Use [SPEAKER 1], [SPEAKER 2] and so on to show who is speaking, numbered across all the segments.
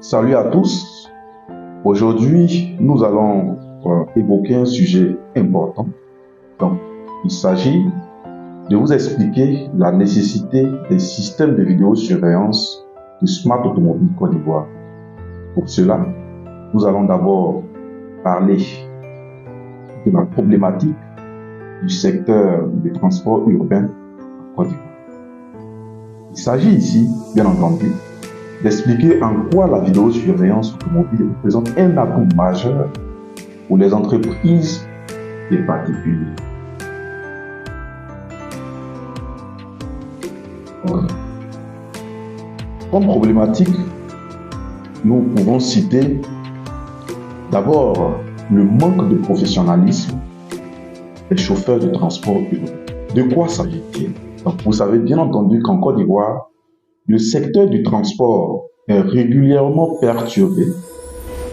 [SPEAKER 1] Salut à tous. Aujourd'hui, nous allons évoquer un sujet important. Donc, il s'agit de vous expliquer la nécessité des systèmes de vidéosurveillance de Smart Automobile Côte d'Ivoire. Pour cela, nous allons d'abord parler de la problématique du secteur du transport urbain en Côte d'Ivoire. Il s'agit ici, bien entendu, d'expliquer en quoi la vidéosurveillance automobile représente un atout majeur pour les entreprises et particuliers. Comme problématique, nous pouvons citer d'abord le manque de professionnalisme des chauffeurs de transport urbain. De quoi s'agit-il? Donc, vous savez bien entendu qu'en Côte d'Ivoire, le secteur du transport est régulièrement perturbé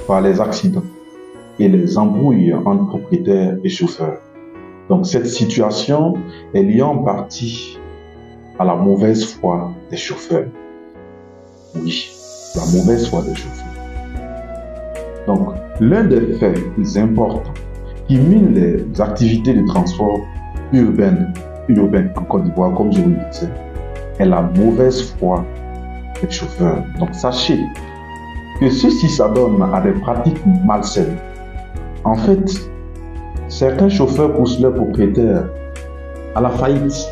[SPEAKER 1] par les accidents et les embrouilles entre propriétaires et chauffeurs. Donc cette situation est liée en partie à la mauvaise foi des chauffeurs. Oui, la mauvaise foi des chauffeurs. Donc l'un des faits importants qui mine les activités de transport urbain en Côte d'Ivoire, comme je vous le disais, est la mauvaise foi des chauffeurs. Donc sachez que ceci s'adonne à des pratiques malsaines. En fait, certains chauffeurs poussent leurs propriétaires à la faillite.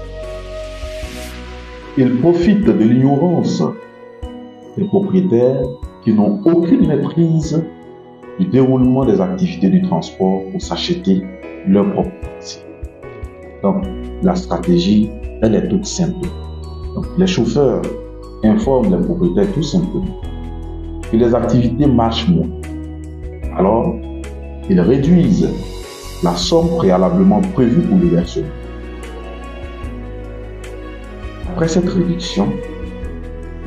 [SPEAKER 1] Ils profitent de l'ignorance des propriétaires qui n'ont aucune maîtrise du déroulement des activités du transport pour s'acheter leur propre taxi. Donc, la stratégie, elle est toute simple. Donc, les chauffeurs informent les propriétaires tout simplement que les activités marchent moins. Alors, ils réduisent la somme préalablement prévue pour le versement. Après cette réduction,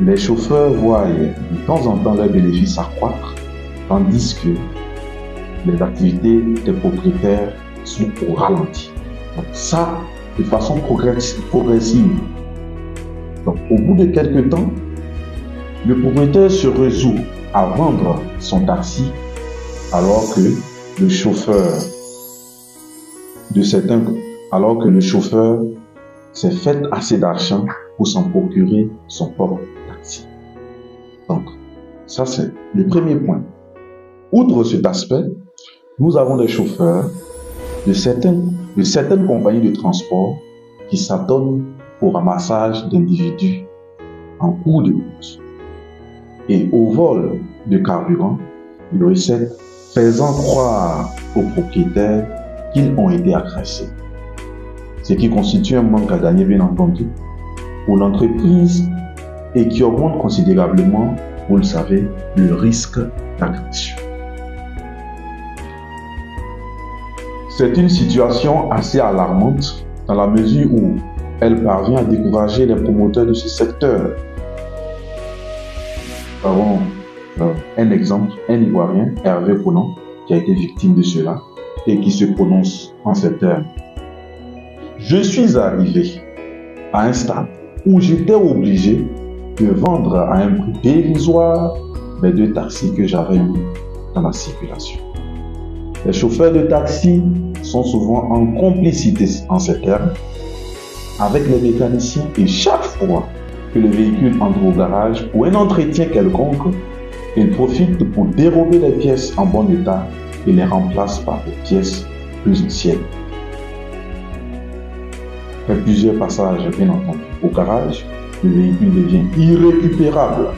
[SPEAKER 1] les chauffeurs voient de temps en temps leurs bénéfices accroître, tandis que les activités des propriétaires sont au ralenti. Donc ça, de façon progressive. Donc au bout de quelques temps, le propriétaire se résout à vendre son taxi alors que le chauffeur s'est fait assez d'argent pour s'en procurer son propre taxi. Donc, ça c'est le premier point. Outre cet aspect, nous avons des chauffeurs de certaines compagnies de transport qui s'adonnent au ramassage d'individus en cours de route et au vol de carburant, de recettes, faisant croire aux propriétaires qu'ils ont été agressés. Ce qui constitue un manque à gagner, bien entendu, pour l'entreprise et qui augmente considérablement, vous le savez, le risque d'agression. C'est une situation assez alarmante dans la mesure où elle parvient à décourager les promoteurs de ce secteur. Nous avons un exemple, un Ivoirien, Hervé Conan, qui a été victime de cela et qui se prononce en ces termes. Je suis arrivé à un stade où j'étais obligé de vendre à un prix dérisoire mes 2 taxis que j'avais mis dans la circulation. Les chauffeurs de taxi sont souvent en complicité en ces termes avec les mécaniciens et chaque fois que le véhicule entre au garage pour un entretien quelconque, ils profitent pour dérober les pièces en bon état et les remplacent par des pièces plus anciennes. Après plusieurs passages, bien entendu, au garage, le véhicule devient irrécupérable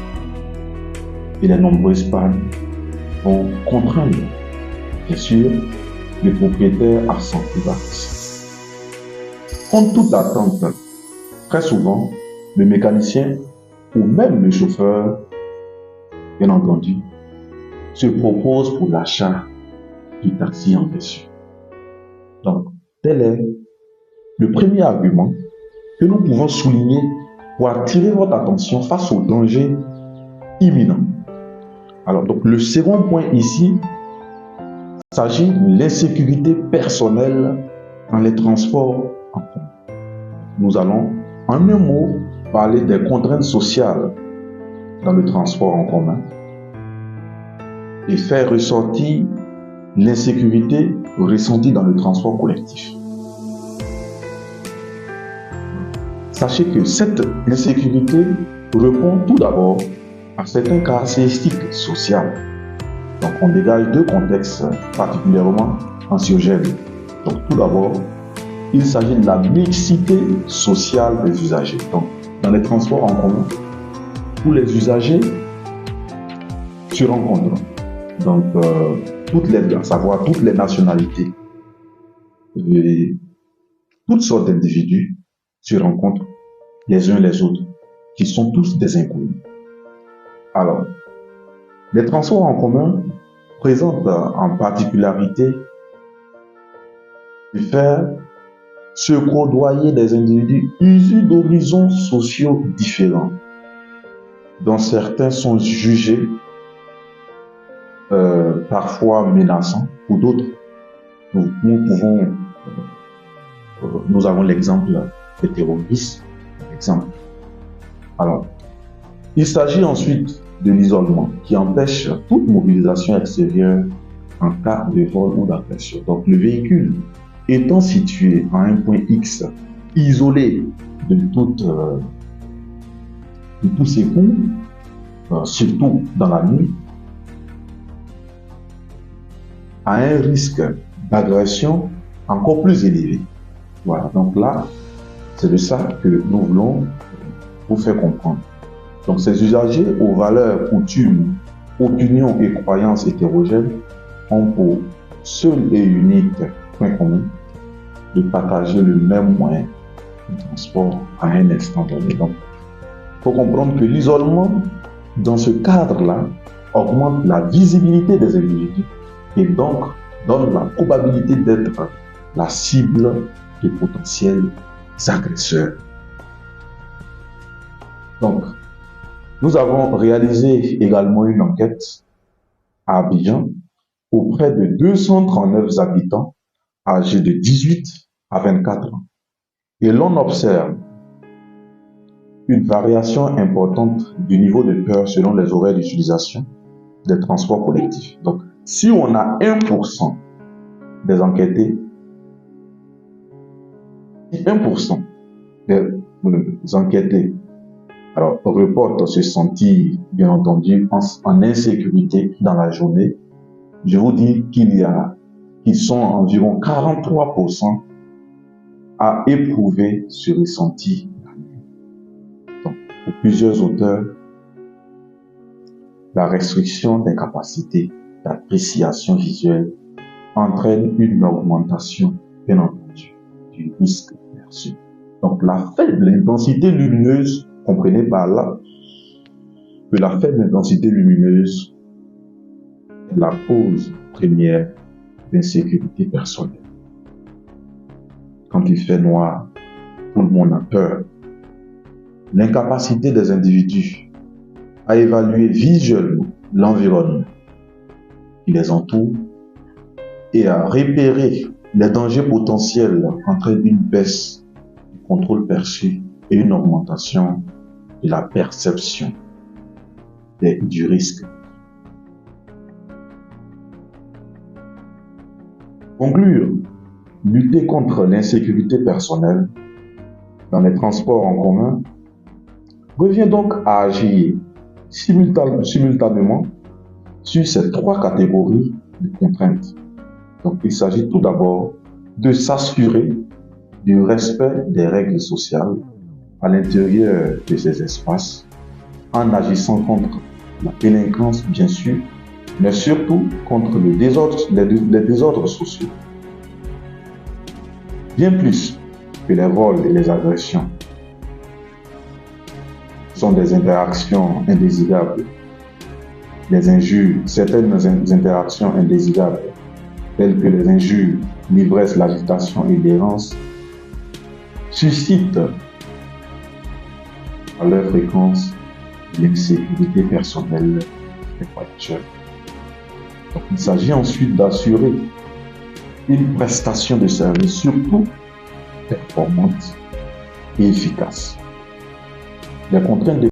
[SPEAKER 1] et les nombreuses pannes vont contraindre, bien sûr, le propriétaire à s'en débarrasser. Contre toute attente, très souvent, le mécanicien ou même le chauffeur, bien entendu, se propose pour l'achat du taxi en question. Donc, tel est le premier argument que nous pouvons souligner pour attirer votre attention face au danger imminent. Alors, donc, le second point ici, il s'agit de l'insécurité personnelle dans les transports en commun. Nous allons, en un mot, parler des contraintes sociales dans le transport en commun et faire ressortir l'insécurité ressentie dans le transport collectif. Sachez que cette insécurité répond tout d'abord à certaines caractéristiques sociales. Donc, on dégage deux contextes particulièrement anxiogènes. Donc, tout d'abord, il s'agit de la mixité sociale des usagers. Donc, dans les transports en commun, tous les usagers se rencontrent. Donc, à savoir toutes les nationalités et toutes sortes d'individus se rencontrent les uns les autres, qui sont tous des inconnus. Alors, les transports en commun présentent en particularité de faire se côtoyer des individus issus d'horizons sociaux différents, dont certains sont jugés parfois menaçants, pour d'autres, nous avons l'exemple des terroristes, par exemple. Alors, il s'agit ensuite de l'isolement, qui empêche toute mobilisation extérieure en cas de vol ou d'agression. Donc, le véhicule étant situé à un point X, isolé de tous ses coups, surtout dans la nuit, a un risque d'agression encore plus élevé. Voilà, donc là, c'est de ça que nous voulons vous faire comprendre. Donc, ces usagers aux valeurs, coutumes, opinions et croyances hétérogènes ont pour seul et unique point commun de partager le même moyen de transport à un instant donné. Donc, il faut comprendre que l'isolement, dans ce cadre-là, augmente la visibilité des individus et donc donne la probabilité d'être la cible de potentiels agresseurs. Donc, nous avons réalisé également une enquête à Abidjan auprès de 239 habitants âgés de 18 à 24 ans. Et l'on observe une variation importante du niveau de peur selon les horaires d'utilisation des transports collectifs. Donc, si on a 1% des enquêtés, 1% des enquêtés reportent se sentir, bien entendu, en insécurité dans la journée, je vous dis qu'ils sont environ 43% à éprouver ce ressenti. Donc, pour plusieurs auteurs, la restriction des capacités d'appréciation visuelle entraîne une augmentation, bien entendu, du risque perçu. Donc, la faible intensité lumineuse, comprenez par là que la faible intensité lumineuse est la cause première d'insécurité personnelle. Quand il fait noir, tout le monde a peur. L'incapacité des individus à évaluer visuellement l'environnement qui les entoure et à repérer les dangers potentiels entraîne une baisse du contrôle perçu et une augmentation de la perception du risque. Conclure, lutter contre l'insécurité personnelle dans les transports en commun revient donc à agir simultanément sur ces trois catégories de contraintes. Donc, il s'agit tout d'abord de s'assurer du respect des règles sociales à l'intérieur de ces espaces, en agissant contre la délinquance, bien sûr, mais surtout contre les désordres sociaux. Bien plus que les vols et les agressions sont des interactions indésirables, les injures, certaines interactions indésirables, telles que les injures, l'ivresse, l'agitation et l'errance, suscitent à leur fréquence l'insécurité personnelle des voyageurs. Donc, il s'agit ensuite d'assurer une prestation de service surtout performante et efficace. Les contraintes de